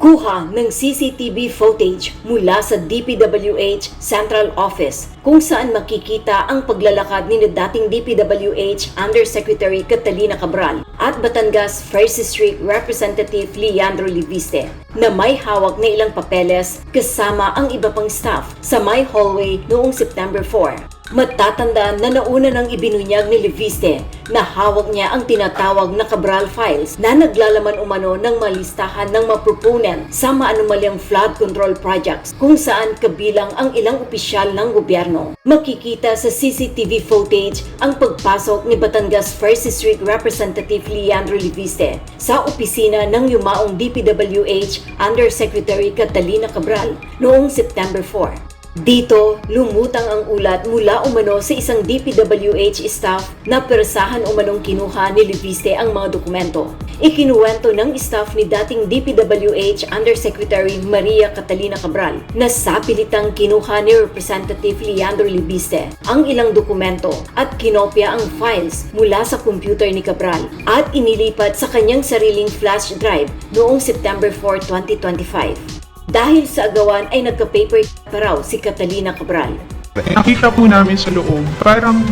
Kuha ng CCTV footage mula sa DPWH Central Office kung saan makikita ang paglalakad ni dating DPWH Undersecretary Catalina Cabral at Batangas 1st District Representative Leandro Liviste na may hawak na ilang papeles kasama ang iba pang staff sa may hallway noong September 4. Matatanda na nauna nang ibinunyag ni Liviste na hawak niya ang tinatawag na Cabral Files na naglalaman umano ng malistahan ng mga proponent sa maanumalyang flood control projects kung saan kabilang ang ilang opisyal ng gobyerno. Makikita sa CCTV footage ang pagpasok ni Batangas 1st District Representative Leandro Liviste sa opisina ng yumaong DPWH Undersecretary Catalina Cabral noong September 4. Dito, lumutang ang ulat mula umano sa isang DPWH staff na persahan umanong kinuha ni Liviste ang mga dokumento. Ikinuwento ng staff ni dating DPWH Undersecretary Maria Catalina Cabral na sa pilitang kinuha ni Representative Leandro Liviste ang ilang dokumento at kinopya ang files mula sa computer ni Cabral at inilipat sa kanyang sariling flash drive noong September 4, 2025. Dahil sa agawan ay nagka-paper pa raw si Catalina Cabral. Nakita po namin sa loob, parang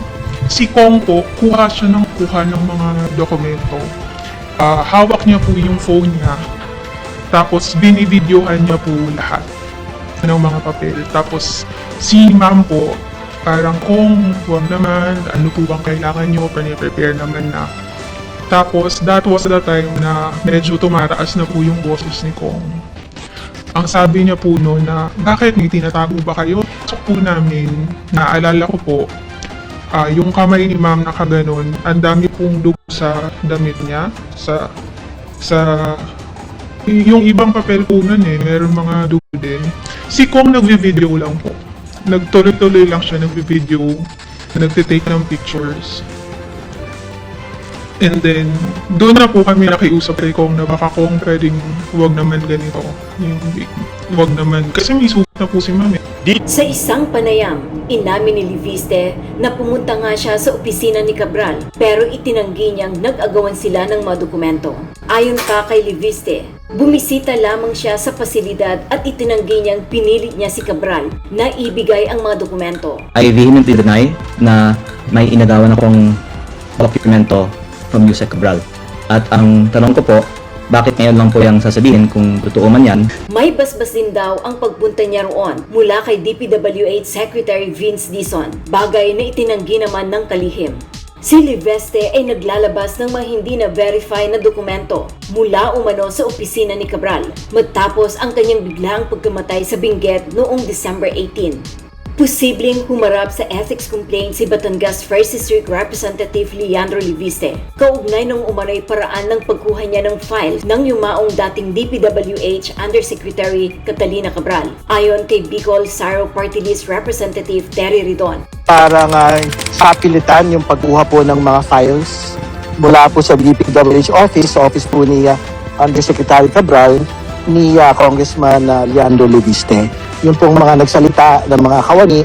si Kong po, kuha siya ng mga dokumento. Hawak niya po yung phone niya. Tapos binibidyohan niya po lahat ng mga papel. Tapos si ma'am po, parang Kong, huwag naman, ano po bang kailangan niyo, prepare naman na. Tapos that was the time na medyo tumataas na po yung boses ni Kong. Ang sabi niya po noon na, bakit may tinatago ba kayo? So po namin, naalala ko po, yung kamay ni ma'am nakaganon, ang dami pong dugo sa damit niya, yung ibang papel po nun meron mga dugo din. Si Kong nagvi-video lang po. Nagtuloy-tuloy lang siya nagvi-video, nagtitake ng pictures. And then, doon na po kami nakiusap kay Kong na baka Kong pwedeng huwag naman ganito. Huwag naman. Kasi may sugat na po si Mami. Sa isang panayam, inamin ni Liviste na pumunta nga siya sa opisina ni Cabral pero itinanggi niyang nag-agawan sila ng mga dokumento. Ayon pa kay Liviste, bumisita lamang siya sa pasilidad at itinanggi niyang pinilit niya si Cabral na ibigay ang mga dokumento. I vehemently deny na may inagawan akong dokumento from Yusek Cabral. At ang tanong ko po, bakit ngayon lang po yung sasabihin kung totoo man yan? May basbas din daw ang pagpunta niya roon mula kay DPWH Secretary Vince Dizon, bagay na itinanggi naman ng kalihim. Si Liviste ay naglalabas ng mga hindi na-verify na dokumento mula umano sa opisina ni Cabral matapos ang kanyang biglaang pagkamatay sa Benguet noong December 18. Posibleng humarap sa ethics complaint si Batangas 1st District Representative Leandro Liviste kaugnay ng umanay paraan ng pagkuha niya ng files ng yumaong dating DPWH Undersecretary Catalina Cabral. Ayon kay Bicol Saro Party List Representative Terry Ridon. Parang sapilitan yung pagkuha po ng mga files mula po sa DPWH office, sa office po ni Undersecretary Cabral, ni Congressman Leandro Liviste. Yung pong mga nagsalita ng mga kawani,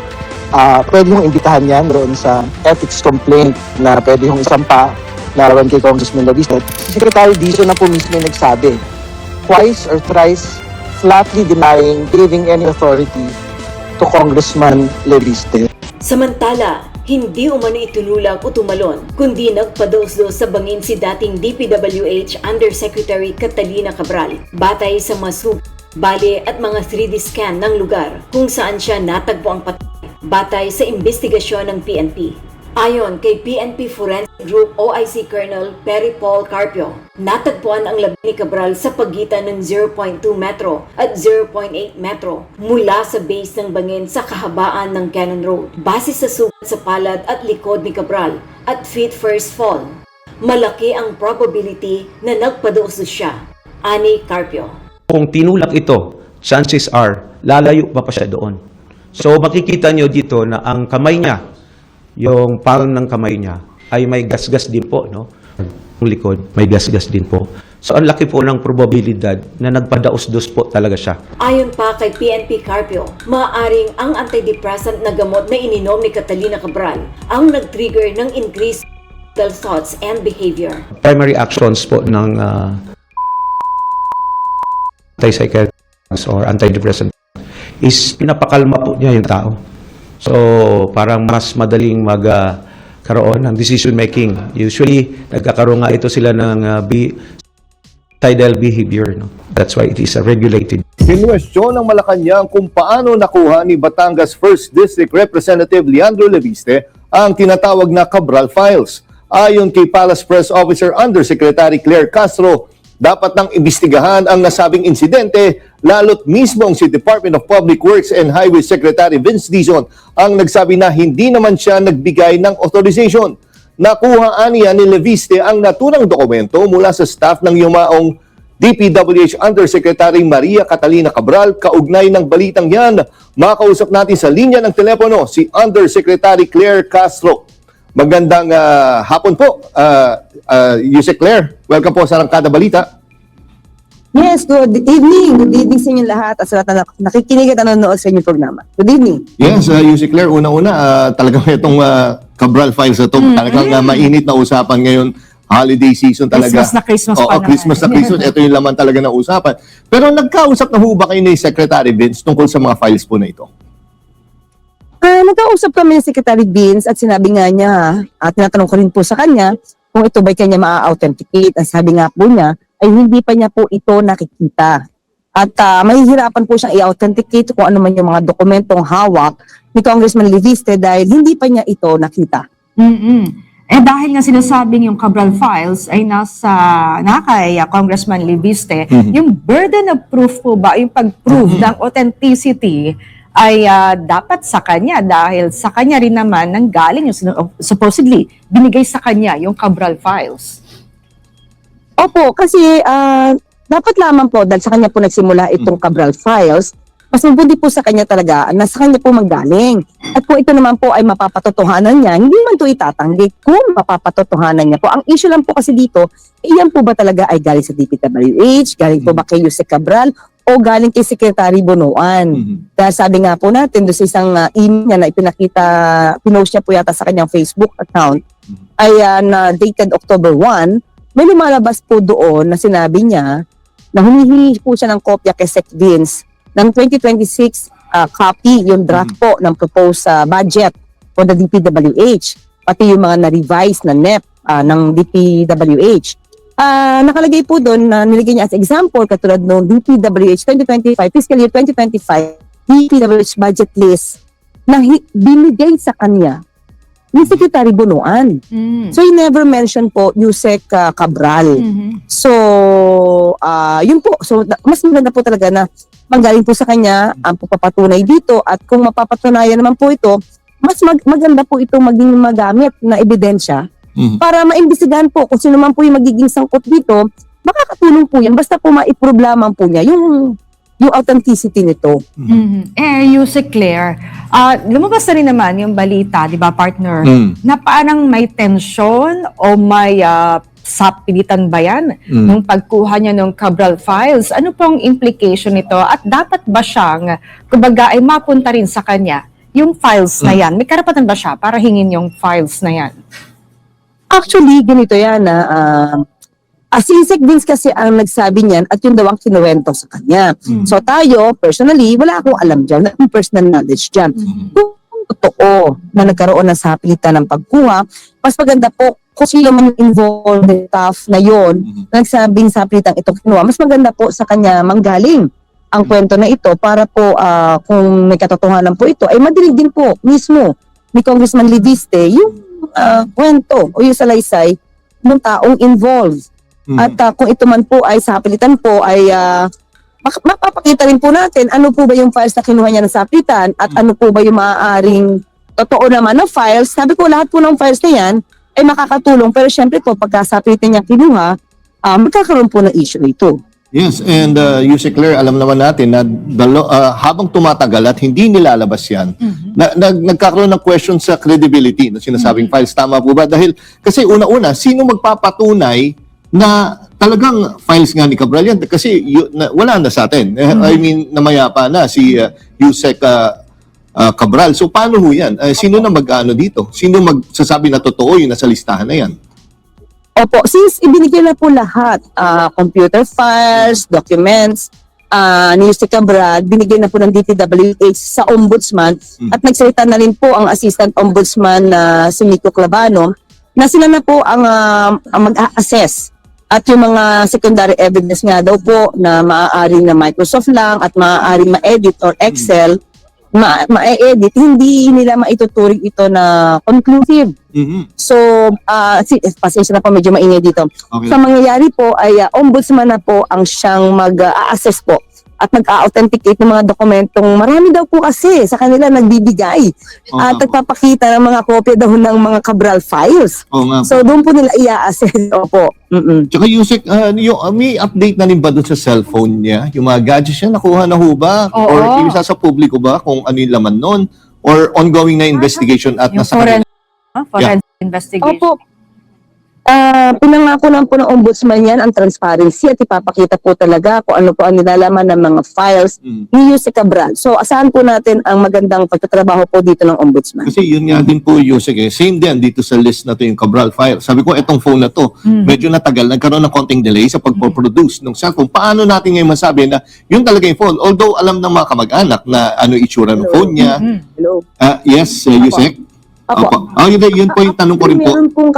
pwede yung imbitahan yan doon sa ethics complaint na pwede yung isampa larawan kay Congressman Liviste. Si Secretary Dizon na po mismo nagsabi, twice or thrice flatly denying giving any authority to Congressman Liviste. Samantala, hindi umano itinulak o tumalon, kundi nagpadaos-dos sa bangin si dating DPWH Undersecretary Catalina Cabral, batay sa mga bale at mga 3D scan ng lugar kung saan siya natagpo ang patay, batay sa investigasyon ng PNP. Ayon kay PNP Forensic Group OIC Colonel Perry Paul Carpio, natagpuan ang labi ni Cabral sa pagitan ng 0.2 metro at 0.8 metro mula sa base ng bangin sa kahabaan ng Cannon Road. Base sa sugat sa palad at likod ni Cabral at feet first fall, malaki ang probability na nagpadaos siya. Ani Carpio. Kung tinulak ito, chances are, lalayo pa siya doon. So makikita nyo dito na ang kamay niya, yung palm ng kamay niya, ay may gasgas din po, no? Ang likod, may gasgas din po. So ang laki po ng probabilidad na nagpadaos-dos po talaga siya. Ayon pa kay PNP Carpio, maaaring ang antidepressant na gamot na ininom ni Catalina Cabral ang nag-trigger ng increased thoughts and behavior. Primary actions po ng antipsychotics or antidepressant is pinapakalma po niya yung tao. So, parang mas madaling magkaroon ng decision making. Usually, nagkakaroon nga ito sila ng suicidal behavior. No? That's why it is regulated. Kinwestiyon ng Malacanang kung paano nakuha ni Batangas 1st District Representative Leandro Leviste ang tinatawag na Cabral Files. Ayon kay Palace Press Officer Undersecretary Claire Castro, dapat nang imbestigahan ang nasabing insidente, lalo't mismong si Department of Public Works and Highway Secretary Vince Dizon ang nagsabi na hindi naman siya nagbigay ng authorization. Nakuhaan niya ni Leviste ang naturang dokumento mula sa staff ng yumaong DPWH Undersecretary Maria Catalina Cabral kaugnay ng balitang yan. Makausap natin sa linya ng telepono si Undersecretary Claire Castro. Magandang hapon po, Yusek Claire. Welcome po sa Arangkada Balita. Yes, good evening. Good evening sa inyo lahat at sa lahat na nakikinig at nanonood sa inyong programa. Good evening. Yes, Yusek Claire, una-una, talagang itong Cabral Files na ito, talagang mainit na usapan ngayon. Holiday season talaga. Christmas na Christmas pa naman. Christmas na Christmas. Ito yung laman talaga ng usapan. Pero nagkausap na ho ba kayo ni Secretary Vince tungkol sa mga files po na ito? Nagkausap kami ni Secretary Vince at sinabi nga niya, at tinatanong ko rin po sa kanya, kung ito ba'y kanya ma-authenticate. Ang sabi nga po niya, ay hindi pa niya po ito nakikita. At mahihirapan po siyang i-authenticate kung ano man yung mga dokumentong hawak ni Congressman Leviste dahil hindi pa niya ito nakita. Eh dahil nga sinasabing yung Cabral Files ay nasa kay Congressman Leviste, yung burden of proof po ba, yung pag-prove ng authenticity ay dapat sa kanya dahil sa kanya rin naman nanggaling yung supposedly binigay sa kanya yung Cabral Files. Opo, kasi dapat lamang po dahil sa kanya po nagsimula itong Cabral Files, mas mabuti po sa kanya talaga na sa kanya po manggaling. At kung ito naman po ay mapapatotohanan niya, hindi man ito itatanggi kung mapapatotohanan niya po. Ang issue lang po kasi dito, iyan po ba talaga ay galing sa DPWH, galing po ba kay Yusek Cabral, o galing kay Secretary Bonoan. Dahil sabi nga po natin, doon sa isang email niya na ipinakita, pinost niya po yata sa kanyang Facebook account, ay na dated October 1, may lumalabas po doon na sinabi niya na humihingi po siya ng kopya kay Sec Vince ng 2026 copy, yung draft po ng proposed budget for the DPWH, pati yung mga na-revise na NEP ng DPWH. Nakalagay po doon na nilagay niya as example katulad ng DPWH 2025, fiscal year 2025 DPWH budget list na binigay sa kanya ni Secretary Bonoan. So he never mentioned po Yusek Cabral. So yun po, so mas maganda po talaga na manggaling po sa kanya ang pagpapatunay dito at kung mapapatunayan naman po ito, mas maganda po itong maging magamit na ebidensya para maimbestigahan po kung sino man po yung magiging sangkot dito, makakatulong po yan. Basta po ma-improve lamang po niya yung authenticity nito. Yusek Claire, lumabas na rin naman yung balita, di ba partner, na parang may tension o may sapilitan ba yan nung pagkuha niya ng Cabral Files? Ano pong implication nito? At dapat ba siyang, kumbaga ay mapunta rin sa kanya yung files na yan? May karapatan ba siya para hingin yung files na yan? Actually, ganito yan na si Sec Vince kasi ang nagsabi niyan at yun daw ang kinuwento sa kanya. So tayo, personally, wala akong alam dyan, wala akong personal knowledge dyan. Kung totoo na nagkaroon ng sapilitan ng pagkuha, mas maganda po kung sino man involved in staff na yun, nagsabing sapilitan itong kinuha, mas maganda po sa kanya manggaling ang kwento na ito para po kung may katotohanan po ito, ay madinig din po mismo ni Congressman Leviste yung kwento o yung salaysay ng taong involved. At kung ito man po ay sapilitan po ay mapapakita rin po natin ano po ba yung files na kinuha niya ng sapilitan at ano po ba yung maaaring totoo naman na files. Sabi ko lahat po ng files na yan ay makakatulong pero syempre po pagka sapilitan niya kinuha, magkakaroon po ng issue ito. Yes, and Yusek Claire, alam naman natin na habang tumatagal at hindi nilalabas yan, nagkakaroon ng question sa credibility ng sinasabing files. Tama po ba? Dahil kasi una-una, sino magpapatunay na talagang files nga ni Cabral yan? Kasi wala na sa atin. I mean, namayapa na si Yusek Cabral. So paano ho yan? Sino na mag-ano dito? Sino magsasabi na totoo yung nasa listahan na yan? Opo, since ibinigay na po lahat, computer files, documents, ni Yusek Cabral, binigay na po ng DPWH sa ombudsman at nagsalita na rin po ang assistant ombudsman na si Nico Clavano na sila na po ang mag-a-assess at yung mga secondary evidence nga daw po na maaari na Microsoft lang at maaari ma-edit or Excel, ma-edit, hindi nila maituturing ito na conclusive. So, pasensya na po, medyo maingay dito. Okay. Sa mangyayari po ay ombudsman na po ang siyang mag-assess po at mag-authenticate ng mga dokumentong marami daw po kasi sa kanila nagbibigay at nagpapakita ng mga kopya daw ng mga Cabral files. Oo nga. So, doon po nila i-assess. Opo. Tsaka Yusek, may update na rin ba doon sa cellphone niya? Yung mga gadgets niya, nakuha na ho ba? Oo. Or isa sa publiko ba kung ano yung laman nun? Or ongoing na investigation at Yung nasa kanila? forensic investigation. Opo. Pinangako lang po ng ombudsman yan ang transparency at ipapakita po talaga kung ano po ang nilalaman ng mga files ni Yusek Cabral. So, asahan po natin ang magandang pagtatrabaho po dito ng ombudsman. Kasi yun nga din po, Yusek, same din dito sa list na to yung Cabral file. Sabi ko, etong phone na to, medyo natagal, nagkaroon ng konting delay sa pagpo-produce ng cellphone. Paano natin ngayon masabi na yun talaga yung phone? Although alam ng mga kamag-anak na ano itsura ng phone niya. Hello. Yes, Yusek? Opo. Yun po yung tanong ko rin po. Meron pong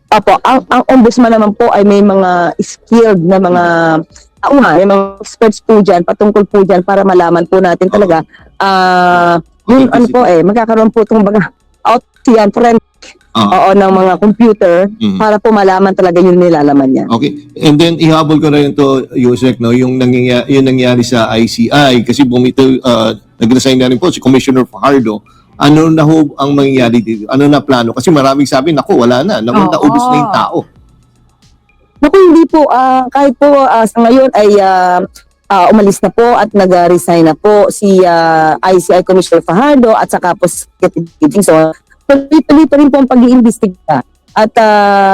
Opo, ang ombudsman naman po ay may mga skilled na mga may mga experts po dyan, patungkol po dyan para malaman po natin talaga yung ano po magkakaroon po itong mga yan, forensic ng mga computer para po malaman talaga yung nilalaman niya. Okay. And then ihabol ko na rin to, Yusek, no, yung nangyari sa ICI kasi nag-resign na rin po si Commissioner Fajardo. Ano na ho ang mangyayari dito? Ano na plano? Kasi maraming sabi, naku, wala na. Naubos na yung tao. Naku, hindi po. Kahit po sa ngayon ay umalis na po at nag-resign na po si ICI Commissioner Fajardo at saka po si Secretary. So, tuloy pa rin po ang pag-iimbestiga. At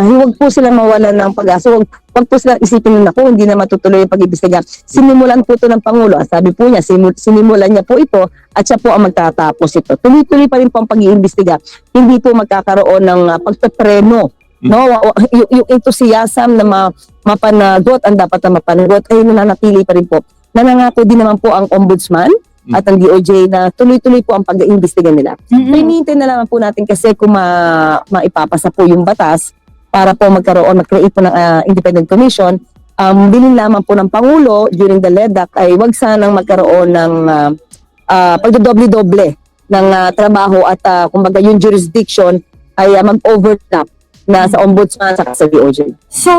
huwag po silang mawalan ng pag-asa. Huwag po silang isipin na po, hindi na matutuloy yung pag-iimbestiga. Sinimulan po ito ng Pangulo. Sabi po niya, sinimulan niya po ito at siya po ang magtatapos ito. Tuloy-tuloy pa rin po ang pag-iimbestiga. Hindi po magkakaroon ng pagpepreno. No? Yung enthusiasm na mapanagot, ang dapat na mapanagot, ay nananatili pa rin po. Nanangako din naman po ang ombudsman at ang DOJ na tuloy-tuloy po ang pag-iimbestiga nila. Hinihintay na naman po natin kasi kung maipapasa po yung batas para po mag-create po ng independent commission. Bilin lamang po ng Pangulo during the LEDAC ay wag sanang magkaroon ng pagdodoble-doble ng trabaho at kumbaga yung jurisdiction ay mag-overlap na sa ombudsman at sa DOJ. So,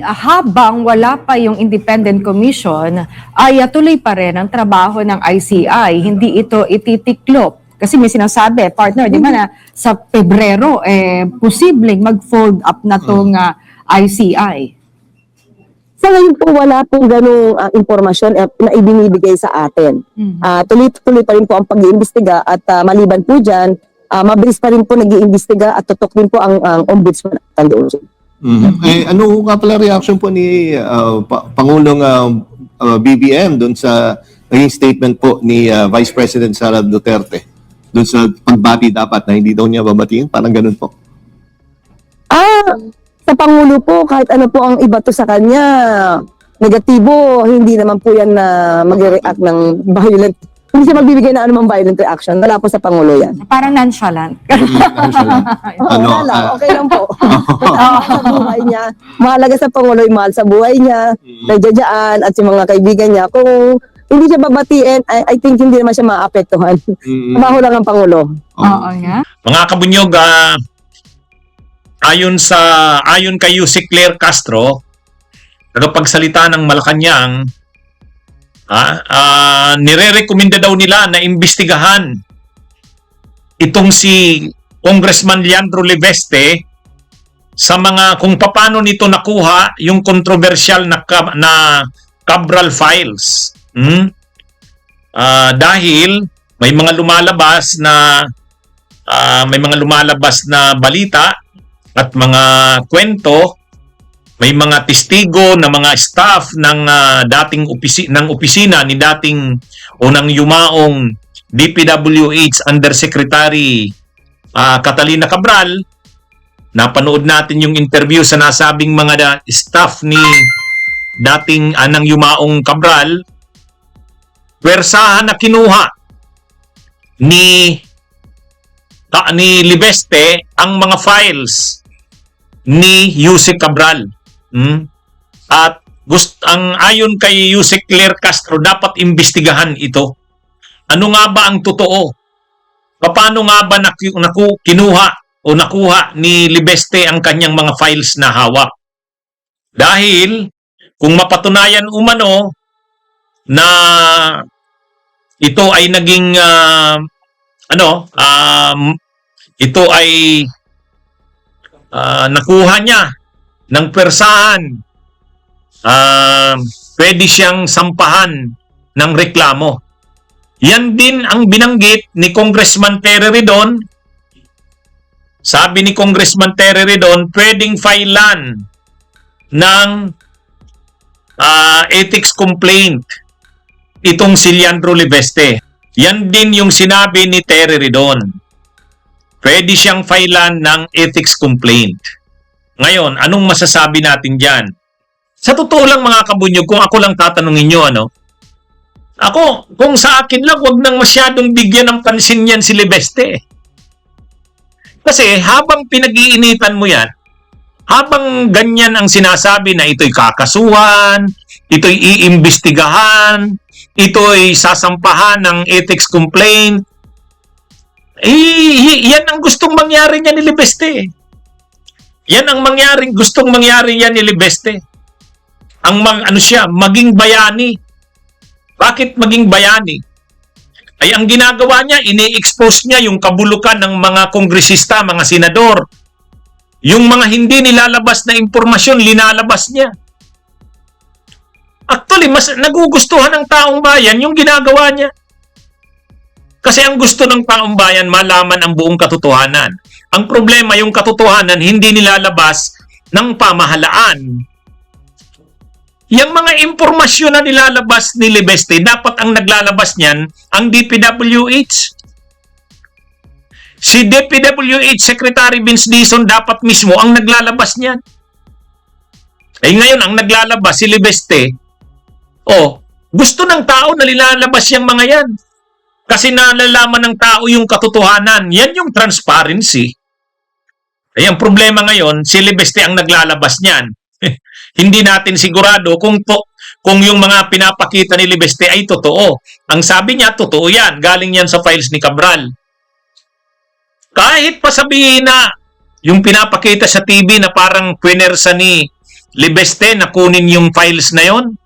habang wala pa yung independent commission, ay tuloy pa rin ang trabaho ng ICI. Hindi ito ititiklop. Kasi may sinasabi, partner, di ba na sa Pebrero, posibleng mag-fold up na tong ICI. Sa ngayon po, wala pong ganong impormasyon na ibinibigay sa atin. Tuloy-tuloy pa rin po ang pag-iimbestiga at maliban po dyan, mabilis pa rin po nag-iimbestiga at tutok din po ang ombudsman at ang DOJ. Ano nga pala reaction po ni Pangulong BBM doon sa naging statement po ni Vice President Sara Duterte doon sa pagbati dapat na hindi daw niya babatiin? Parang ganun po. Sa Pangulo po, kahit ano po ang ibato sa kanya, negatibo, hindi naman po yan na mag-react ng violent. Hindi siya magbibigay na anumang violent reaction. Wala po sa Pangulo yan. Parang nonchalant. Okay lang po. Sa buhay niya. Mahalaga sa Pangulo, mahal sa buhay niya, nadyadyan, at yung mga kaibigan niya. Kung hindi siya babatiin, I think hindi naman siya maapektuhan. Trabaho lang ang Pangulo. Oo nga. Mga kabunyog, ayon kay Yusek Claire Castro, tagapagsalita ng Malacanang, nire-recommenda daw nila na imbestigahan itong si Congressman Leandro Leveste sa mga kung paano nito nakuha yung controversial na Cabral files. Dahil may mga lumalabas na balita at mga kwento, may mga testigo na mga staff ng opisina ni dating unang yumaong DPWH Undersecretary Catalina Cabral. Napanood natin yung interview sa nasabing mga staff ni dating anang yumaong Cabral, pwersahan na kinuha ni Libeste ang mga files ni Yusek Cabral. At ayon kay Yusek Claire Castro, dapat imbestigahan ito. Ano nga ba ang totoo? Paano nga ba kinuha o nakuha ni Libeste ang kanyang mga files na hawak? Dahil kung mapatunayan umano na ito ay naging ito ay nakuha niya ng pwersahan, pwede siyang sampahan ng reklamo. Yan din ang binanggit ni Congressman Terry Redon. Sabi ni Congressman Terry Redon, pwedeng filean ng ethics complaint itong si Leandro Libeste. Yan din yung sinabi ni Terry Redon. Pwede siyang filean ng ethics complaint. Ngayon, anong masasabi natin dyan? Sa totoo lang mga kabunyog, kung ako lang tatanungin nyo, ako, kung sa akin lang, wag nang masyadong bigyan ng pansin yan si Libeste. Kasi habang pinag-iinitan mo yan, habang ganyan ang sinasabi na ito'y kakasuhan, ito'y iimbestigahan, ito'y sasampahan ng ethics complaint, yan ang gustong mangyari niya ni Libeste. Yan ang gustong mangyari niya ni Libeste. Maging bayani. Bakit maging bayani? Ay ang ginagawa niya, ini-expose niya yung kabulukan ng mga kongresista, mga senador. Yung mga hindi nilalabas na impormasyon, linalabas niya. Actually, mas nagugustuhan ng taong bayan yung ginagawa niya. Kasi ang gusto ng taong bayan, malaman ang buong katotohanan. Ang problema, yung katotohanan, hindi nilalabas ng pamahalaan. Yung mga impormasyon na nilalabas ni Libeste, dapat ang naglalabas niyan ang DPWH. Si DPWH Secretary Vince Dizon dapat mismo ang naglalabas niyan. Eh ngayon, ang naglalabas si Libeste, gusto ng tao na nilalabas yung mga yan. Kasi nalalaman ng tao yung katotohanan. Yan yung transparency. Eh ang problema ngayon, si Libeste ang naglalabas niyan. Hindi natin sigurado kung yung mga pinapakita ni Libeste ay totoo. Ang sabi niya, totoo yan. Galing yan sa files ni Cabral. Kahit pa sabihin na yung pinapakita sa TV na parang pwinersa ni Libeste na kunin yung files na yon,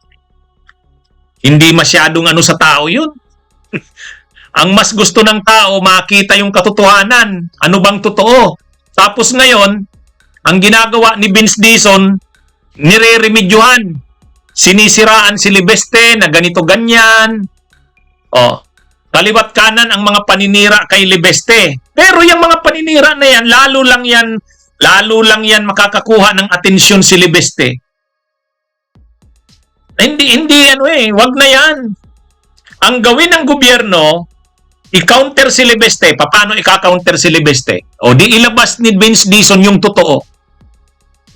hindi masyadong sa tao yun. Ang mas gusto ng tao, makita yung katotohanan. Ano bang totoo? Tapos ngayon, ang ginagawa ni Vince Dizon, nire-remedyohan. Sinisiraan si Libeste na ganito ganyan. Kaliwat kanan ang mga paninira kay Libeste. Pero yung mga paninira na yan, lalo lang yan makakakuha ng atensyon si Libeste. Wag na yan. Ang gawin ng gobyerno, i-counter si Libeste. Paano i-counter si Libeste? Di ilabas ni Vince Dizon yung totoo.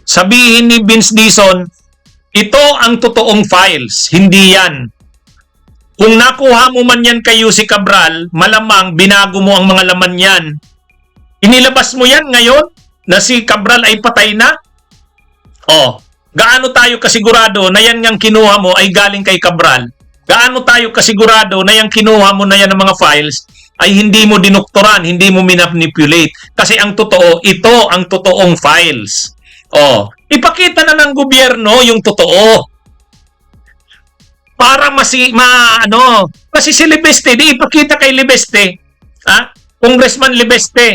Sabihin ni Vince Dizon, ito ang totoong files, hindi yan. Kung nakuha mo man yan kay Yusek Cabral, malamang binago mo ang mga laman yan. Inilabas mo yan ngayon na si Cabral ay patay na? Gaano tayo kasigurado na yan ngang kinuha mo ay galing kay Cabral? Gaano tayo kasigurado na yung kinuha mo na yan ng mga files ay hindi mo dinoktoran, hindi mo minapnipulate? Kasi ang totoo, ito ang totoong files. Ipakita na ng gobyerno yung totoo. Para kasi si Libeste, di ipakita kay Libeste, Congressman Libeste,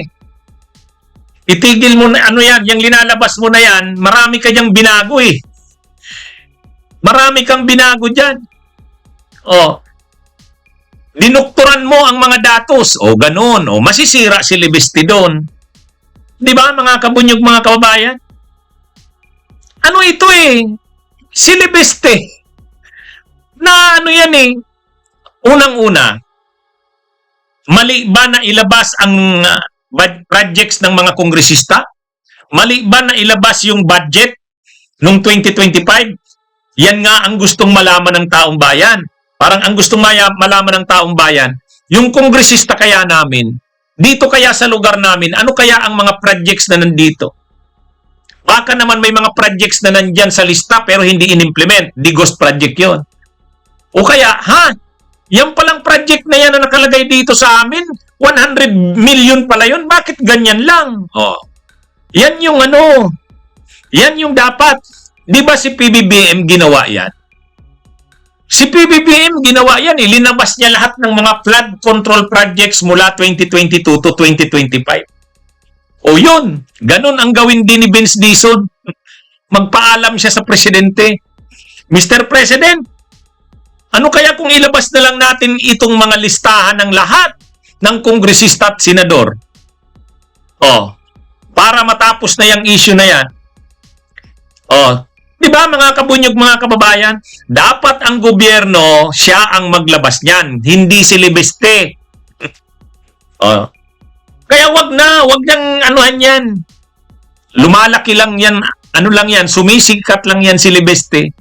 itigil mo na yung linalabas mo na yan, marami ka diyang binago Marami kang binago dyan. Dinukturan mo ang mga datos. Ganun. Masisira si Libeste doon. Di ba mga kabunyog, mga kababayan? Ito si Libeste na unang-una, mali ba na ilabas ang projects ng mga kongresista? Mali ba na ilabas yung budget noong 2025? Yan nga ang gustong malaman ng taong bayan. Parang ang gustong malaman ng taong bayan, yung kongresista kaya namin, dito kaya sa lugar namin, ano kaya ang mga projects na nandito? Baka naman may mga projects na nandyan sa lista pero hindi in-implement. Di ghost project yon. O kaya, yan palang project na yan na nakalagay dito sa amin, 100 million pala yun, bakit ganyan lang? Yan yung yan yung dapat. Di ba si PBBM ginawa yan? Si PBBM ginawa yan linabas niya lahat ng mga flood control projects mula 2022 to 2025. O yun, ganun ang gawin din ni Vince Dizon. Magpaalam siya sa presidente. Mr. President, ano kaya kung ilabas na lang natin itong mga listahan ng lahat ng kongresista at senador? Para matapos na yung issue na yan. Di ba mga kabunyog, mga kababayan? Dapat ang gobyerno, siya ang maglabas niyan, hindi si Libeste. Kaya wag niyang anuhan yan. Lumalaki lang yan, sumisikat lang yan si Libeste.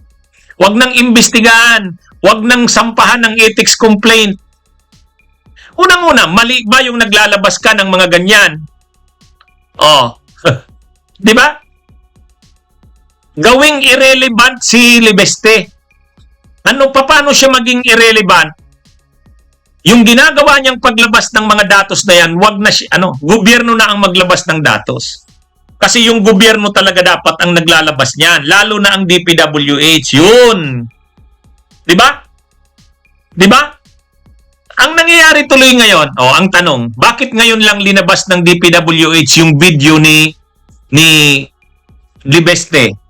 Wag nang imbestigahan, wag nang sampahan ng ethics complaint. Unang-una, mali ba yung naglalabas ka ng mga ganyan? Di ba? Gawing irrelevant si Libeste. Paano siya maging irrelevant? Yung ginagawa niyang paglabas ng mga datos na yan, wag na siya, gobyerno na ang maglabas ng datos. Kasi yung gobyerno talaga dapat ang naglalabas niyan, lalo na ang DPWH. Yun. Di ba? Di ba? Ang nangyayari tuloy ngayon, ang tanong, bakit ngayon lang linabas ng DPWH yung video ni Libeste?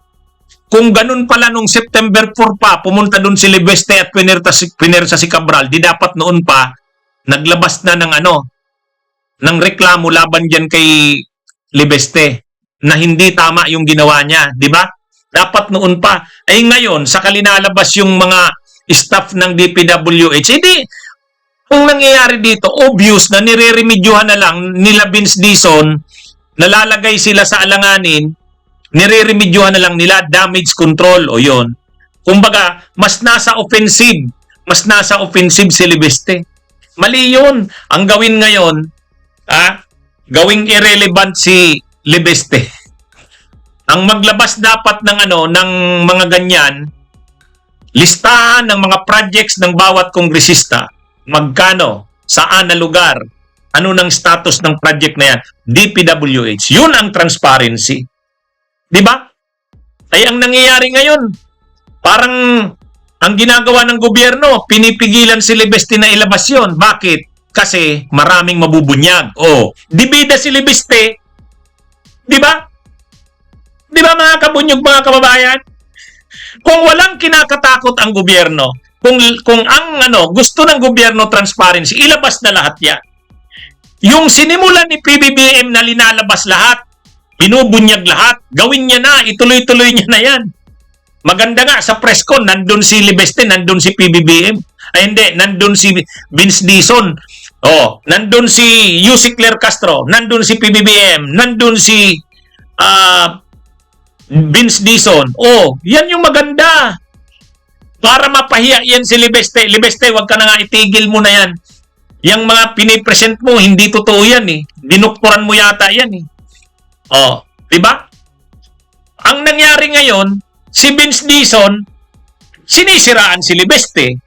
Kung ganun pala nung September 4 pa, pumunta dun si Libeste at pinersa si Cabral, di dapat noon pa, naglabas na ng reklamo laban dyan kay Libeste na hindi tama yung ginawa niya, di ba? Dapat noon pa. Ay ngayon, sa kalinalabas yung mga staff ng DPWH, kung nangyayari dito, obvious na nire-remedyohan na lang nila Vince Dizon, nalalagay sila sa alanganin, nire-remedyohan na lang nila damage control o yon. Kumbaga, mas nasa offensive si Libeste. Mali yun. Ang gawin ngayon, gawing irrelevant si Libeste. Ang maglabas dapat ng mga ganyan, listahan ng mga projects ng bawat kongresista, magkano, saan na lugar, ano ng status ng project na yan, DPWH. Yun ang transparency. Di ba? Ay ang nangyayari ngayon, parang ang ginagawa ng gobyerno, pinipigilan si Libeste na ilabas yun. Bakit? Kasi maraming mabubunyag. Di bida si Libeste. Di ba? Di ba mga kabunyog, mga kababayan? Kung walang kinakatakot ang gobyerno, kung ang gusto ng gobyerno transparency, ilabas na lahat yan. Yung sinimulan ni PBBM na linalabas lahat, binubunyag lahat, gawin niya na, ituloy-tuloy niya na yan. Maganda nga, sa press con, nandun si Libeste, nandun si PBBM. Ay hindi, nandun si Vince Dizon. Nandun si Yussi Claire Castro, nandun si PBBM, nandun si Vince Dizon. Yan yung maganda. Para mapahiya yan si Libeste. Libeste, wag ka na nga, itigil mo na yan. Yang mga pinipresent mo, hindi totoo yan eh. Dinukturan mo yata yan eh. Diba? Ang nangyari ngayon, si Vince Dizon, sinisiraan si Libeste.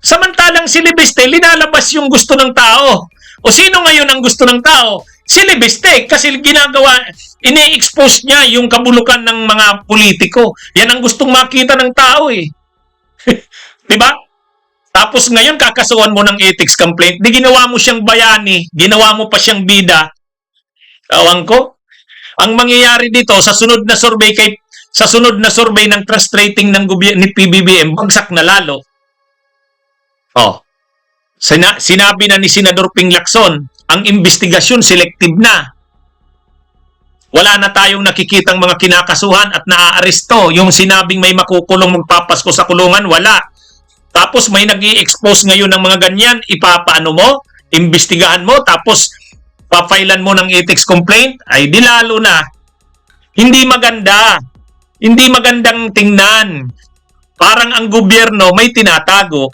Samantalang si Libeste, linalabas yung gusto ng tao. O sino ngayon ang gusto ng tao? Si Libeste. Kasi ginagawa, ini-expose niya yung kabulukan ng mga politiko. Yan ang gustong makita ng tao eh. Diba? Tapos ngayon, kakasuhan mo ng ethics complaint. Di ginawa mo siyang bayani, ginawa mo pa siyang bida. Tawang ko? Ang mangyayari dito sa sunod na survey ng trust rating ng ni PBBM, bagsak na lalo. Sinabi na ni Senador Ping Lacson, ang investigasyon selective na. Wala na tayong nakikitang mga kinakasuhan at naaaresto. Yung sinabing may makukulong magpapasko sa kulungan, wala. Tapos may nag-i-expose ngayon ng mga ganyan, ipapaano mo, imbestigahan mo, tapos papailan mo ng ethics complaint, ay di lalo na. Hindi maganda. Hindi magandang tingnan. Parang ang gobyerno may tinatago.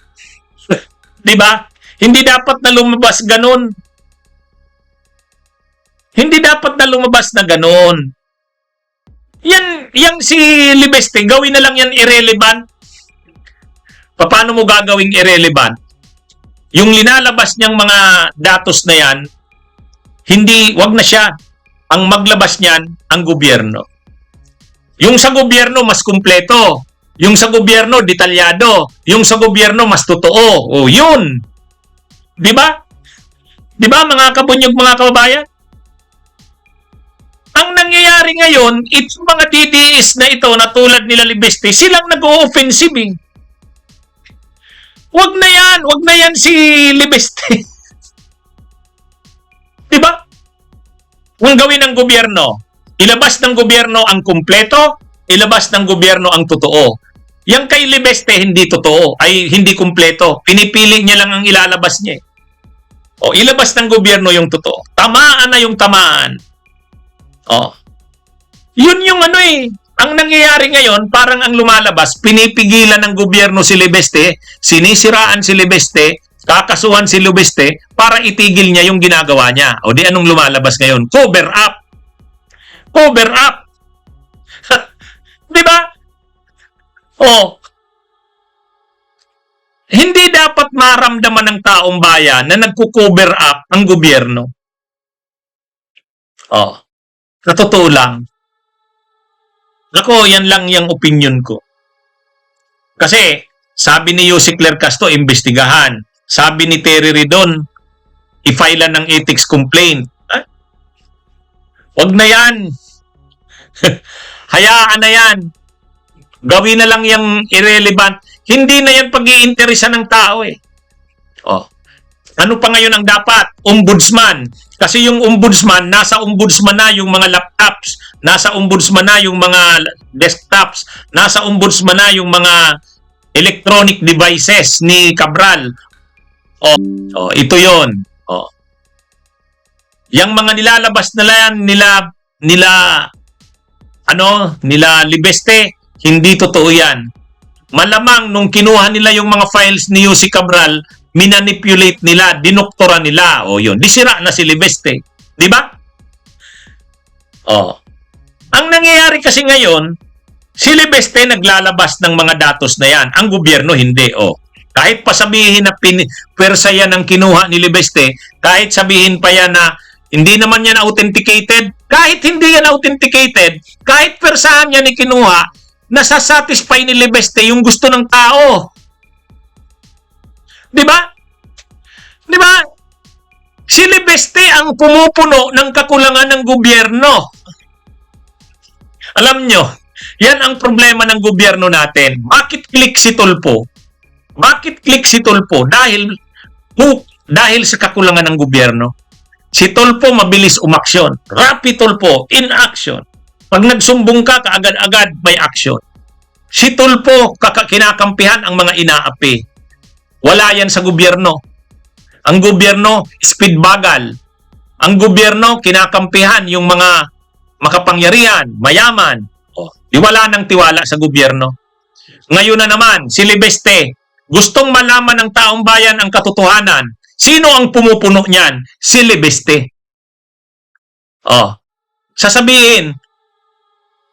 'Di ba? Hindi dapat na lumabas ganun. Hindi dapat na lumabas na ganun. Yan si Libeste, gawin na lang yan irrelevant. Paano mo gagawing irrelevant? Yung linalabas niyang mga datos na yan, wag na siya. Ang maglabas niyan, ang gobyerno. Yung sa gobyerno, mas kumpleto. Yung sa gobyerno, detalyado. Yung sa gobyerno, mas totoo. O, yun. Di ba? Di ba, mga kabunyog, mga kababayan? Ang nangyayari ngayon, itong mga DDS na ito, na tulad nila Libeste, silang nag-o-offensive eh. Wag na yan si Libeste. Di ba? Kung gawin ng gobyerno, ilabas ng gobyerno ang kumpleto, ilabas ng gobyerno ang totoo. Yang kay Libeste hindi totoo, ay hindi kumpleto. Pinipili niya lang ang ilalabas niya. O, ilabas ng gobyerno yung totoo. Tamaan na yung tamaan. O. Yun yung ano eh. Ang nangyayari ngayon, parang ang lumalabas, pinipigilan ng gobyerno si Libeste, sinisiraan si Libeste, kakasuhan si Libeste para itigil niya yung ginagawa niya. O di anong lumalabas ngayon? Cover up. Cover up. Di ba? O. Hindi dapat maramdaman ng taong bayan na nagko-cover up ang gobyerno. O. Sa totoo lang. Ako, yan lang yung opinion ko. Kasi, sabi ni Yusek Claire Castro, imbestigahan. Sabi ni Terry Ridon, i-file ng ethics complaint. Wag na yan. Hayaan na yan. Gawin na lang yung irrelevant. Hindi na yan pag-iinteresan ng tao eh. Oh. Ano pa ngayon ang dapat? Ombudsman. Kasi yung ombudsman, nasa ombudsman na yung mga laptops, nasa ombudsman na yung mga desktops, nasa ombudsman na yung mga electronic devices ni Cabral. Oh, ito yon. Oh. Yang mga nilalabas na yan, nila Libeste, hindi totoo yan. Malamang nung kinuha nila yung mga files ni Yusek Cabral, minanipulate nila, dinoktora nila. O yun, disira na si Libeste. Di ba? Oh. Ang nangyayari kasi ngayon, si Libeste naglalabas ng mga datos na yan. Ang gobyerno hindi. Oh. Kahit pa sabihin na pwersa yan ang kinuha ni Libeste, kahit sabihin pa yan na hindi naman yan authenticated, kahit hindi yan authenticated, kahit pwersahan yan ni kinuha, nasasatisfy ni Libeste yung gusto ng tao. Di ba? Di ba? Si Libeste ang pumupuno ng kakulangan ng gobyerno. Alam nyo, yan ang problema ng gobyerno natin. Bakit click si Tulfo? Bakit click si Tulfo? Dahil sa kakulangan ng gobyerno. Si Tulfo mabilis umaksyon. Rapid Tulfo, in action. Pag nagsumbong ka, kaagad-agad may action. Si Tulfo, kinakampihan ang mga inaapi. Wala yan sa gobyerno. Ang gobyerno, speed bagal. Ang gobyerno, kinakampihan yung mga makapangyarihan, mayaman. Di wala nang tiwala sa gobyerno. Ngayon na naman, si Libeste, gustong malaman ng taong bayan ang katotohanan. Sino ang pumupuno niyan? Si Libeste. Sasabihin,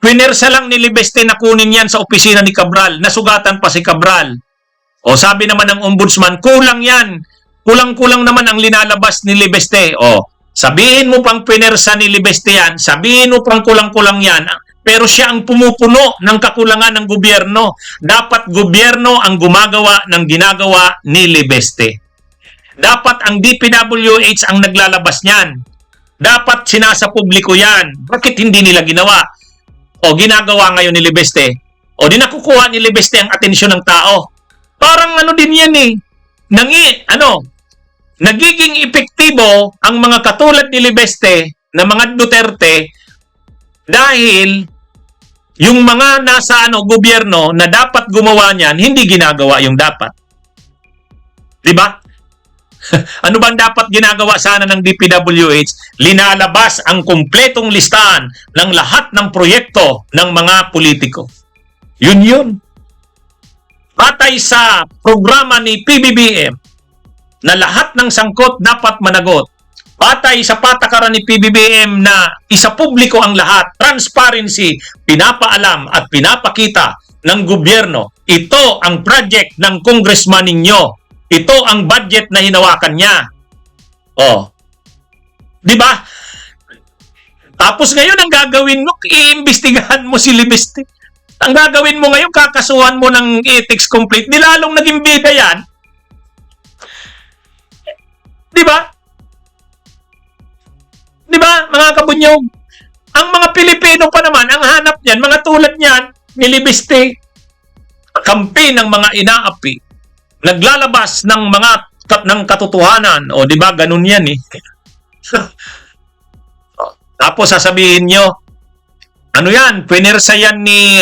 pinersa lang ni Libeste na kunin yan sa opisina ni Cabral. Nasugatan pa si Cabral. Sabi naman ng ombudsman, kulang yan. Kulang-kulang naman ang linalabas ni Libeste. Sabihin mo pang pinersa ni Libeste yan, sabihin mo pang kulang-kulang yan, pero siya ang pumupuno ng kakulangan ng gobyerno. Dapat gobyerno ang gumagawa ng ginagawa ni Libeste. Dapat ang DPWH ang naglalabas niyan. Dapat sinasa publiko yan. Bakit hindi nila ginawa? Ginagawa ngayon ni Libeste. Di nakukuha ni Libeste ang atensyon ng tao. Parang ano din yan eh. Nagiging epektibo ang mga katulad ni Libeste na mga Duterte dahil yung mga nasa gobyerno na dapat gumawa niyan, hindi ginagawa yung dapat. Di ba? Ano bang dapat ginagawa sana ng DPWH? Linalabas ang kumpletong listahan ng lahat ng proyekto ng mga politiko. Yun. batay sa programa ni PBBM na lahat ng sangkot dapat managot. Batay sa patakaran ni PBBM na isa publiko ang lahat, transparency, pinapaalam at pinapakita ng gobyerno. Ito ang project ng congressman ninyo. Ito ang budget na hinawakan niya. Oh. 'Di ba? Tapos ngayon ang gagawin mo, iimbestigahan mo si Libeste. Ang gagawin mo ngayon, kakasuhan mo ng ethics complaint. Nilalong naging bida yan. 'Di ba? 'Di ba, mga kabunyog? Ang mga Pilipino pa naman, ang hanap niyan, mga tulad niyan, ni Libeste, kampi ng mga inaapi, naglalabas ng mga ng katotohanan. O, 'di ba, ganun yan eh. Tapos sasabihin nyo, ano yan, pinersa yan ni,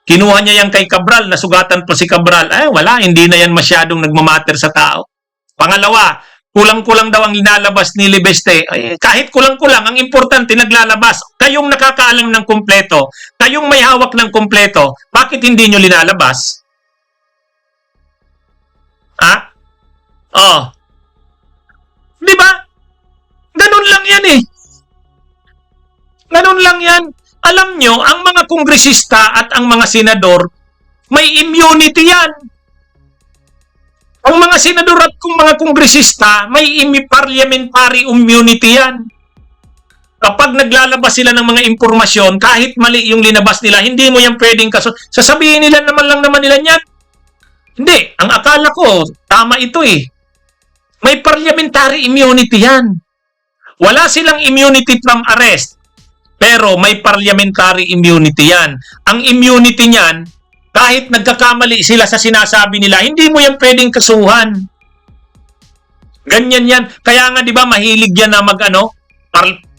kinuha niya yan kay Cabral, nasugatan pa si Cabral. Ay, wala, hindi na yan masyadong nagmamatter sa tao. Pangalawa, kulang-kulang daw ang linalabas ni Libeste. Ay, kahit kulang-kulang, ang importante naglalabas. Kayong nakakaalam ng kumpleto, kayong may hawak ng kumpleto, bakit hindi nyo linalabas? Ha? Oh. Di ba? Ganun lang yan eh. Ganun lang yan. Alam nyo, ang mga kongresista at ang mga senador, may immunity yan. Ang mga senador at kung mga kongresista, may parliamentary immunity yan. Kapag naglalabas sila ng mga impormasyon, kahit mali yung linabas nila, hindi mo yan pwedeng sasabihin nila naman nila yan. Hindi. Ang akala ko, tama ito eh. May parliamentary immunity yan. Wala silang immunity from arrest. Pero may parliamentary immunity yan. Ang immunity niyan, kahit nagkakamali sila sa sinasabi nila, hindi mo yan pwedeng kasuhan. Ganyan yan. Kaya nga, di ba, mahilig yan na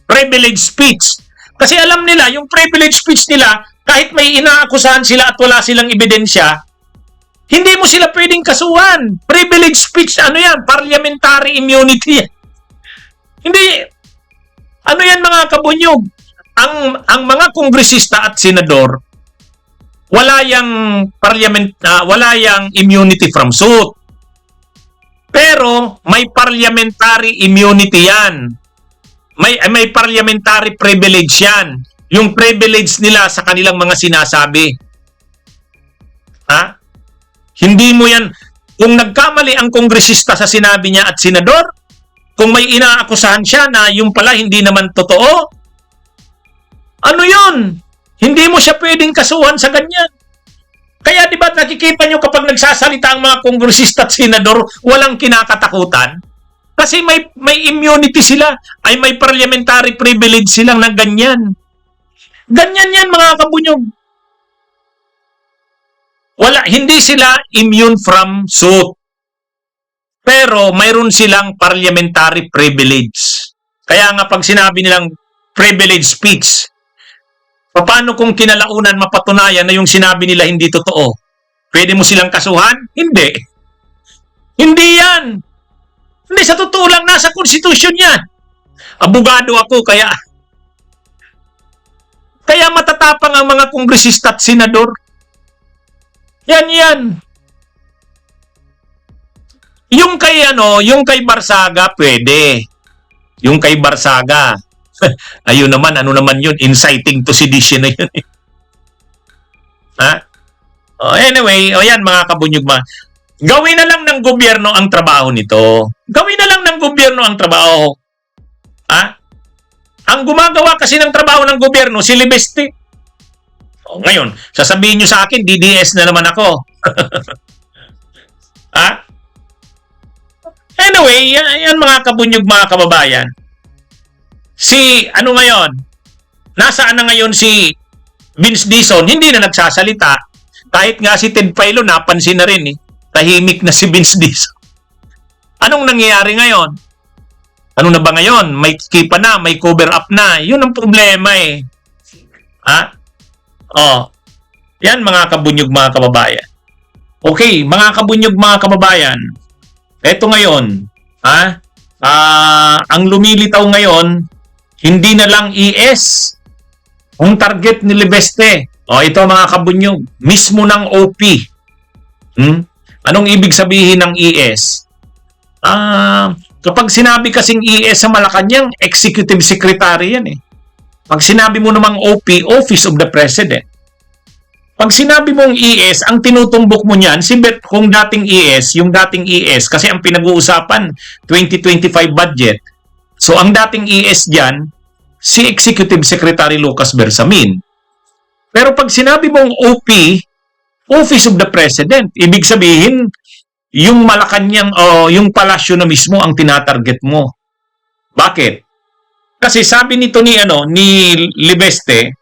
privilege speech. Kasi alam nila, yung privilege speech nila, kahit may inaakusahan sila at wala silang ebidensya, hindi mo sila pwedeng kasuhan. Privilege speech, yan? Parliamentary immunity yan. Hindi. Ano yan, mga kabunyog? Ang mga kongresista at senador, wala yang immunity from suit. Pero may parliamentary immunity yan. May parliamentary privilege yan. Yung privilege nila sa kanilang mga sinasabi. Ha? Hindi mo yan, kung nagkamali ang kongresista sa sinabi niya at senador, kung may inaakusahan siya na yung pala hindi naman totoo, ano yun? Hindi mo siya pwedeng kasuhan sa ganyan. Kaya di ba nakikita nyo kapag nagsasalita ang mga kongresista at senador, walang kinakatakutan? Kasi may immunity sila, ay may parliamentary privilege silang na ganyan. Ganyan yan, mga kabunyog. Hindi sila immune from suit. Pero mayroon silang parliamentary privilege. Kaya nga pag sinabi nilang privilege speech, paano kung kinalaunan mapatunayan na yung sinabi nila hindi totoo? Pwede mo silang kasuhan? Hindi. Hindi yan. Hindi, sa totoo lang, nasa konstitusyon yan. Abogado ako, kaya matatapang ang mga kongresista at senador. Yan. Yung kay Barsaga, pwede. Yung kay Barsaga, ayun naman, ano naman yun? Inciting to sedition na yun. Ha? Anyway, yan mga kabunyog. Gawin na lang ng gobyerno ang trabaho nito. Gawin na lang ng gobyerno ang trabaho. Ha? Ang gumagawa kasi ng trabaho ng gobyerno, si Libeste. Ngayon, sasabihin nyo sa akin, DDS na naman ako. Ha? Anyway, yan mga kabunyog, mga kababayan. Ngayon, nasaan na ngayon si Vince Dizon? Hindi na nagsasalita. Kahit nga si Ted Pailo, napansin na rin eh. Tahimik na si Vince Dizon. Anong nangyayari ngayon? Ano na ba ngayon? May kipa na, may cover up na. Yun ang problema eh. Ha? Yan mga kabunyog, mga kababayan. Okay, mga kabunyog, mga kababayan. Eto ngayon, ang lumilitaw ngayon, hindi na lang ES ang target ni Libeste. Ito mga kabunyog, mismo ng OP. Anong ibig sabihin ng ES? Kapag sinabi kasing ES sa Malacanang, Executive Secretary yan eh. Pag sinabi mo namang OP, Office of the President. Pag sinabi mong ES, ang tinutumbok mo niyan, kung dating ES, yung dating ES, kasi ang pinag-uusapan, 2025 budget. So, ang dating ES dyan, si Executive Secretary Lucas Bersamin. Pero pag sinabi mong OP, Office of the President, ibig sabihin, yung Malacanang o yung palasyo na mismo ang tinatarget mo. Bakit? Kasi sabi nito ni Libeste,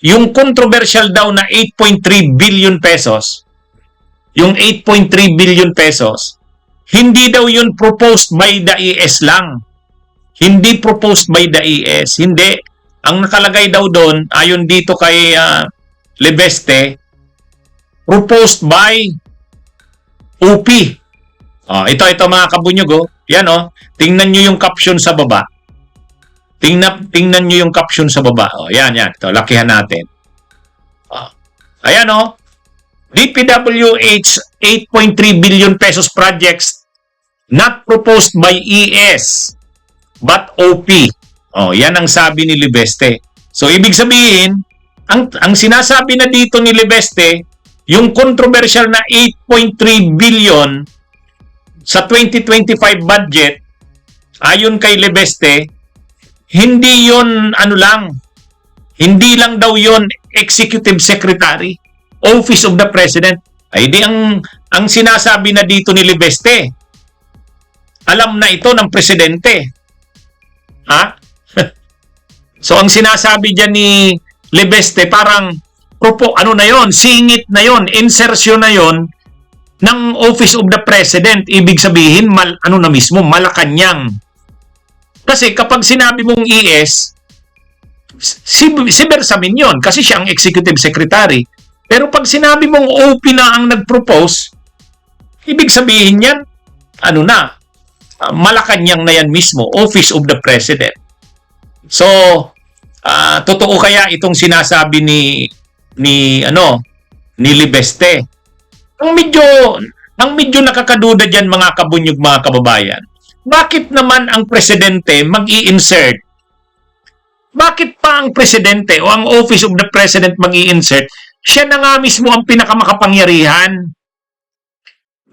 yung controversial daw na 8.3 billion pesos, yung 8.3 billion pesos, hindi daw yun proposed by the ES lang. Hindi proposed by the ES. Hindi. Ang nakalagay daw doon, ayon dito kay Libeste, proposed by OP. Ito mga kabunyog. Yan tingnan nyo yung caption sa baba. Tingnan nyo yung caption sa baba. Yan. Ito, lakihan natin. Ayan DPWH 8.3 billion pesos projects not proposed by ES but OP. Yan ang sabi ni Libeste. So, ibig sabihin, ang sinasabi na dito ni Libeste, yung controversial na 8.3 billion sa 2025 budget, ayon kay Libeste, hindi yun hindi lang daw yun Executive Secretary, Office of the President. Ay di ang sinasabi na dito ni Libeste, alam na ito ng Presidente. So ang sinasabi dyan ni Libeste, parang singit na yon, insertion na yon ng Office of the President. Ibig sabihin, Malacanang. Kasi kapag sinabi mong ES, si Bersamin yon kasi siya ang Executive Secretary. Pero pag sinabi mong OP na ang nag-propose, ibig sabihin yan, Malacanang na yan mismo, Office of the President. So, totoo kaya itong sinasabi ni Libeste? Ang medyo nakakaduda diyan mga kabunyog, mga kababayan. Bakit naman ang presidente mag-i-insert? Bakit pa ang presidente o ang Office of the President mag-i-insert? Siya na nga mismo ang pinakamakapangyarihan.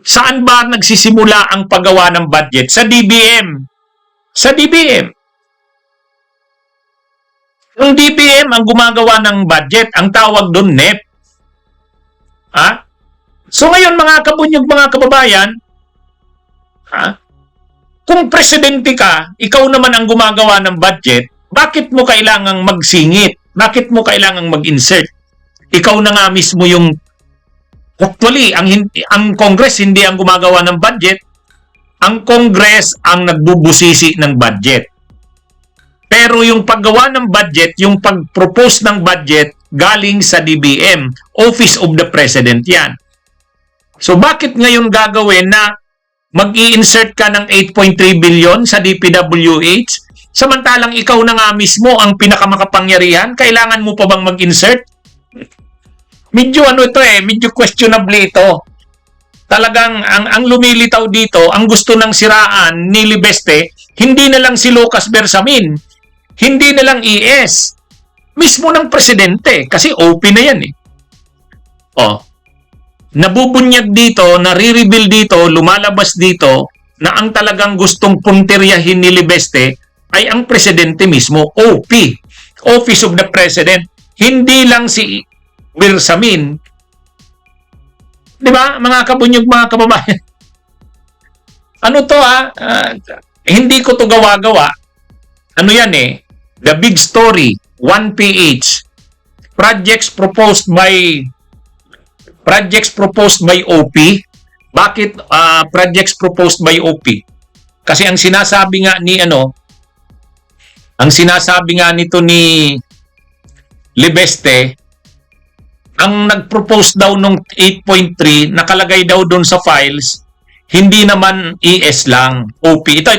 Saan ba nagsisimula ang paggawa ng budget? Sa DBM. Sa DBM. Ang DBM ang gumagawa ng budget, ang tawag doon NEP. So ngayon mga kabunyog, mga kababayan, kung presidente ka, ikaw naman ang gumagawa ng budget, bakit mo kailangang magsingit? Bakit mo kailangang mag-insert? Ikaw na nga mismo yung actually, ang Congress hindi ang gumagawa ng budget. Ang Congress ang nagbubusisi ng budget. Pero yung paggawa ng budget, yung pag-propose ng budget, galing sa DBM, Office of the President yan. So bakit ngayon gagawin na mag-i-insert ka ng 8.3 billion sa DPWH? Samantalang ikaw na nga mismo ang pinakamakapangyarihan, kailangan mo pa bang mag-insert? Medyo medyo questionable ito. Talagang ang lumilitaw dito, ang gusto ng siraan ni Libeste, hindi na lang si Lucas Bersamin, hindi na lang ES, mismo ng presidente, kasi OP na yan eh. Nabubunyag dito, nare-reveal dito, lumalabas dito, na ang talagang gustong punteryahin ni Libeste ay ang presidente mismo, OP, Office of the President, hindi lang si Bersamin. Di ba, mga kabunyog, mga kababayan? Hindi ko to gawa-gawa. Yan The Big Story, 1PH, projects proposed by OP. Bakit projects proposed by OP? Kasi ang sinasabi nga nito ni Libeste, ang nag-propose daw nung 8.3, nakalagay daw doon sa files, hindi naman ES lang, OP. Ito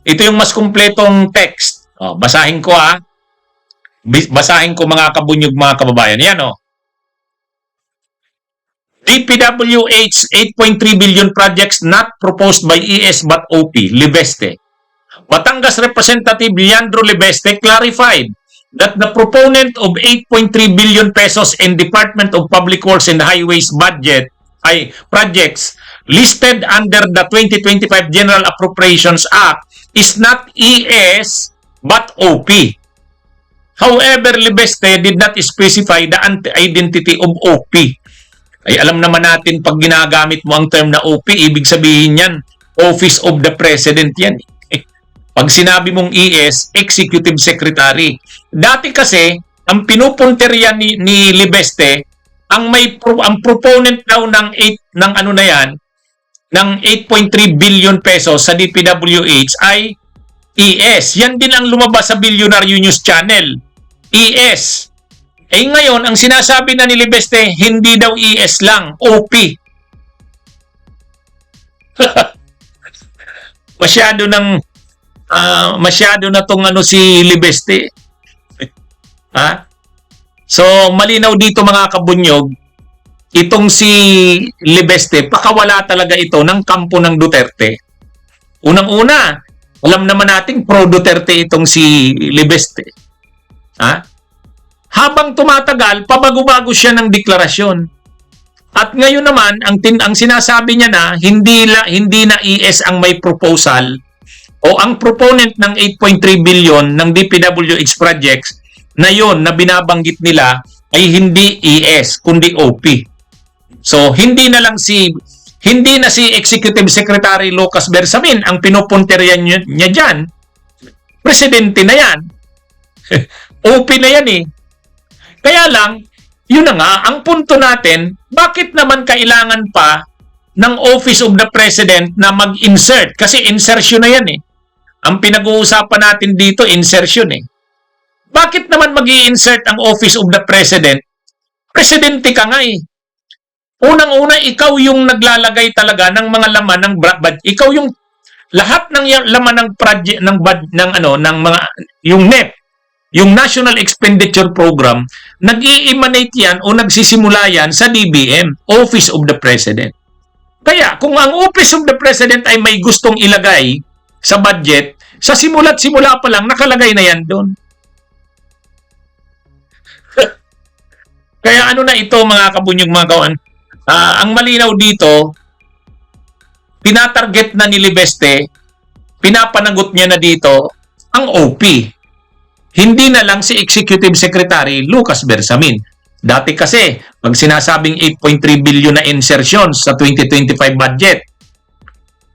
yung mas kumpletong text. Basahin ko Basahin ko mga kabunyog, mga kababayan. Yan DPWH 8.3 billion projects not proposed by ES but OP, Libeste. Batangas Representative Leandro Libeste clarified that the proponent of 8.3 billion pesos in Department of Public Works and Highways budget ay projects listed under the 2025 General Appropriations Act is not ES but OP. However, Libeste did not specify the identity of OP. Ay alam naman natin pag ginagamit mo ang term na OP, ibig sabihin yan, Office of the President yan. Pag sinabi mong ES, Executive Secretary. Dati kasi, ang pinupunterya ni Libeste, ang proponent daw ng ng 8.3 billion pesos sa DPWH ay ES. Yan din ang lumabas sa Billionaire News Channel. ES. Eh ngayon, ang sinasabi na ni Libeste, hindi daw ES lang, OP. Masyado na tong si Libeste. Ha? So, malinaw dito mga kabunyog, itong si Libeste, pakawala talaga ito ng kampo ng Duterte. Unang-una, alam naman nating pro-Duterte itong si Libeste. Ha? Habang tumatagal, pabago-bago siya ng deklarasyon. At ngayon naman, ang sinasabi niya na hindi na ES ang may proposal o ang proponent ng 8.3 billion ng DPWH projects na yon na binabanggit nila ay hindi ES kundi OP. So hindi na si Executive Secretary Lucas Bersamin ang pinupunteryan niya diyan. Presidente na yan. OP na yan eh. Kaya lang, yun na nga, ang punto natin, bakit naman kailangan pa ng Office of the President na mag-insert? Kasi insertion na yan eh. Ang pinag-uusapan natin dito, insertion eh. Bakit naman mag-i-insert ang Office of the President? Presidente ka nga eh. Unang-una, ikaw yung naglalagay talaga ng mga laman ng budget. Ikaw yung lahat ng laman ng project yung NEP, yung National Expenditure Program, nag-i-emanate yan o nagsisimula yan sa DBM, Office of the President. Kaya kung ang Office of the President ay may gustong ilagay sa budget, sa simula't simula pa lang nakalagay na yan doon. Kaya ano na ito mga kabunyog mga kawan, ang malinaw dito, tinatarget na ni Libeste, pinapanagot niya na dito ang OP. Hindi na lang si Executive Secretary Lucas Bersamin. Dati kasi, pag sinasabing 8.3 billion na insertions sa 2025 budget,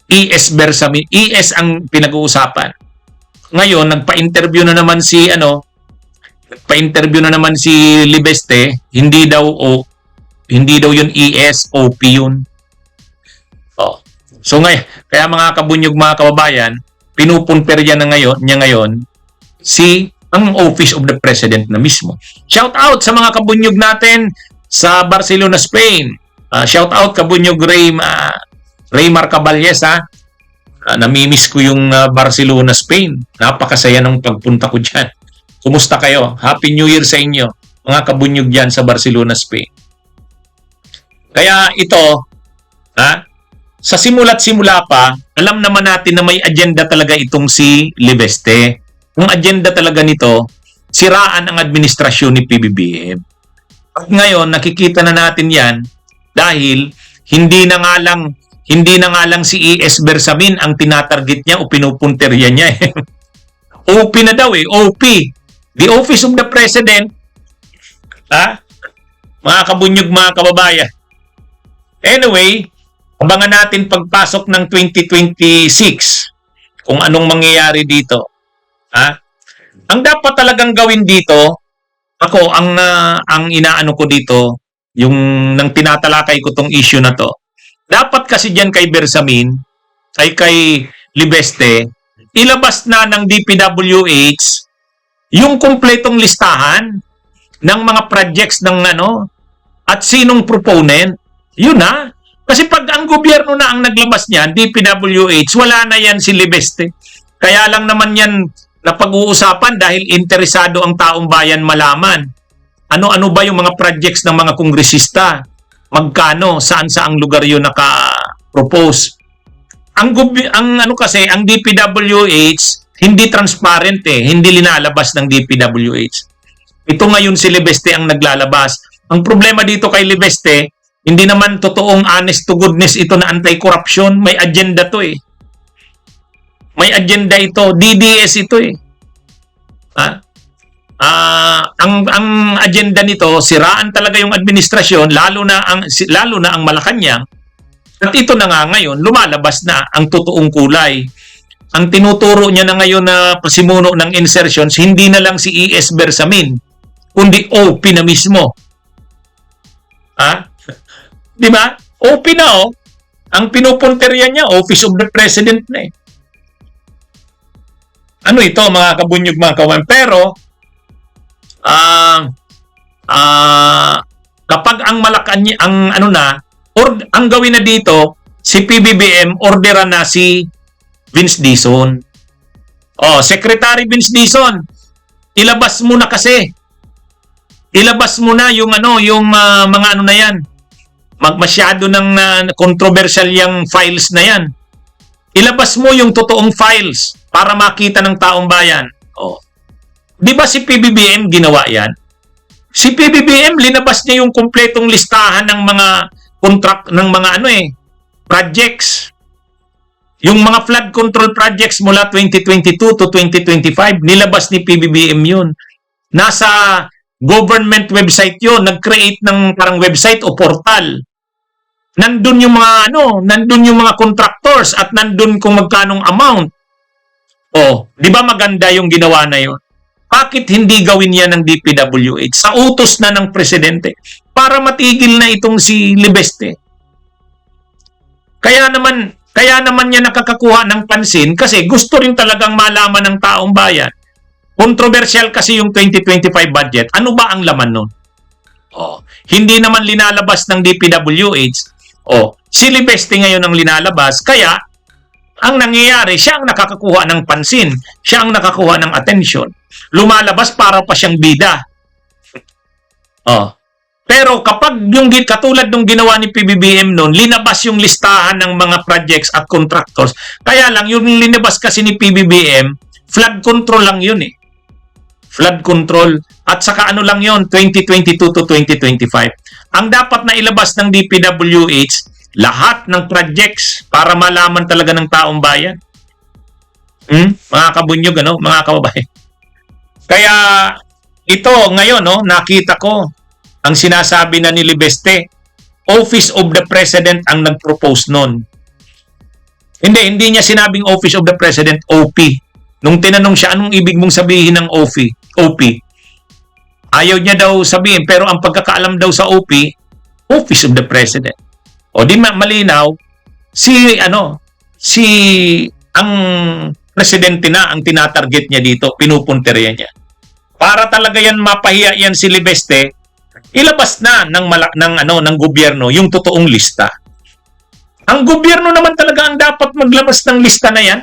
ES Bersamin, ES ang pinag-uusapan. Ngayon, nagpa-interview na naman si Libeste, hindi daw yun ES, OP yun. Oh. So ngayon, kaya mga kabunyog mga kababayan, pinupunperya na niya ngayon ang Office of the President na mismo. Shout out sa mga kabunyog natin sa Barcelona, Spain. Shout out kabunyog Raymar Caballes ha. Namimiss ko yung Barcelona, Spain. Napakasaya ng pagpunta ko dyan. Kumusta kayo? Happy New Year sa inyo, mga kabunyog dyan sa Barcelona, Spain. Kaya ito, sa simula't simula pa, alam naman natin na may agenda talaga itong si Libeste. Ang agenda talaga nito, siraan ang administrasyon ni PBBM. At ngayon, nakikita na natin yan dahil hindi na nga lang si ES Bersamin ang tinatarget niya o pinupunterya niya. OP na daw eh, OP. The Office of the President, mga kabunyog, mga kababayan. Anyway, abangan natin pagpasok ng 2026 kung anong mangyayari dito. Ang dapat talagang gawin dito, ako, ang inaano ko dito, yung nang tinatalakay ko tong issue na to, dapat kasi dyan kay Bersamin, ay kay Libeste, ilabas na ng DPWH yung kumpletong listahan ng mga projects ng at sinong proponent. Yun na. Kasi pag ang gobyerno na ang naglabas niyan, DPWH, wala na yan si Libeste. Kaya lang naman yan na pag-uusapan dahil interesado ang taong bayan malaman. Ano-ano ba yung mga projects ng mga kongresista? magkano, saan-saang lugar yun naka-propose. Ang ano kasi, ang DPWH hindi transparent hindi linalabas ng DPWH. Ito ngayon si Libeste ang naglalabas. Ang problema dito kay Libeste, hindi naman totoong honest to goodness ito na anti-corruption, may agenda to May agenda ito, DDS ito ang agenda nito, siraan talaga yung administrasyon, lalo na ang Malacanang. At ito na nga ngayon, lumalabas na ang totoong kulay. Ang tinuturo niya na ngayon na pasimuno ng insertions, hindi na lang si E.S. Bersamin, kundi OP na mismo. Di ba? OP na Ang pinupunterya niya, Office of the President na Ano ito, mga kabunyog, mga kawan? Pero, kapag ang Malacanang, ang gawin na dito, si PBBM, orderan na si Vince Dizon. Secretary Vince Dizon, ilabas mo na kasi. Ilabas mo na yung mga na yan. Masyado ng controversial yung files na yan. Ilabas mo yung totoong files para makita ng taong bayan. Di ba si PBBM ginawa yan? Si PBBM, linabas niya yung kumpletong listahan ng mga contract ng mga projects. Yung mga flood control projects mula 2022 to 2025, nilabas ni PBBM yun. Nasa government website yun, nag-create ng parang website o portal. Nandun yung mga contractors at nandun kung magkanong amount. Di ba maganda yung ginawa na yun? Bakit hindi gawin yan ng DPWH? Sa utos na ng presidente para matigil na itong si Libeste. Kaya naman niya nakakakuha ng pansin kasi gusto rin talagang malaman ng taong bayan. Controversial kasi yung 2025 budget. Ano ba ang laman nun? Hindi naman linalabas ng DPWH. Si Libeste ngayon ang linalabas. Kaya, ang nangyayari, siya ang nakakakuha ng pansin. Siya ang nakakuha ng atensyon. Lumalabas para pa siyang bida. Pero kapag yung katulad ng ginawa ni PBBM noon, linabas yung listahan ng mga projects at contractors. Kaya lang, yung linabas kasi ni PBBM, flood control lang yun Flood control. At saka lang yun, 2022 to 2025. Ang dapat na ilabas ng DPWH, lahat ng projects para malaman talaga ng taong bayan. Mga kabunyog, mga kababayan. Kaya ito ngayon, nakita ko ang sinasabi na ni Libeste, Office of the President ang nag-propose nun. Hindi niya sinabing Office of the President, OP. Nung tinanong siya, anong ibig mong sabihin ng OP? Ayaw niya daw sabihin, pero ang pagkakaalam daw sa OP, Office of the President. Di malinaw, ang presidente na ang tinatarget niya dito, pinupunteriya niya. Para talaga yan mapahiya yan si Libeste, ilabas na ng gobyerno yung totoong lista. Ang gobyerno naman talaga ang dapat maglabas ng lista na yan.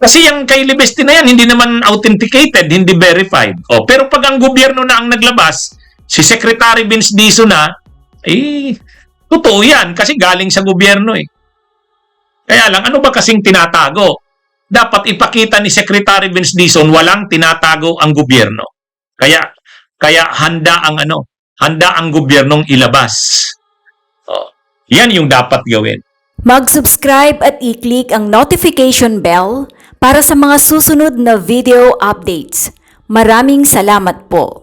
Kasi yung kay Libeste na yan, hindi naman authenticated, hindi verified. Pero pag ang gobyerno na ang naglabas, si Secretary Vince Dizon na, totoo yan kasi galing sa gobyerno Kaya lang, ano ba kasing tinatago? Dapat ipakita ni Secretary Vince Dizon walang tinatago ang gobyerno. Kaya handa ang gobyernong ilabas. Yan yung dapat gawin. Mag-subscribe at i-click ang notification bell para sa mga susunod na video updates. Maraming salamat po.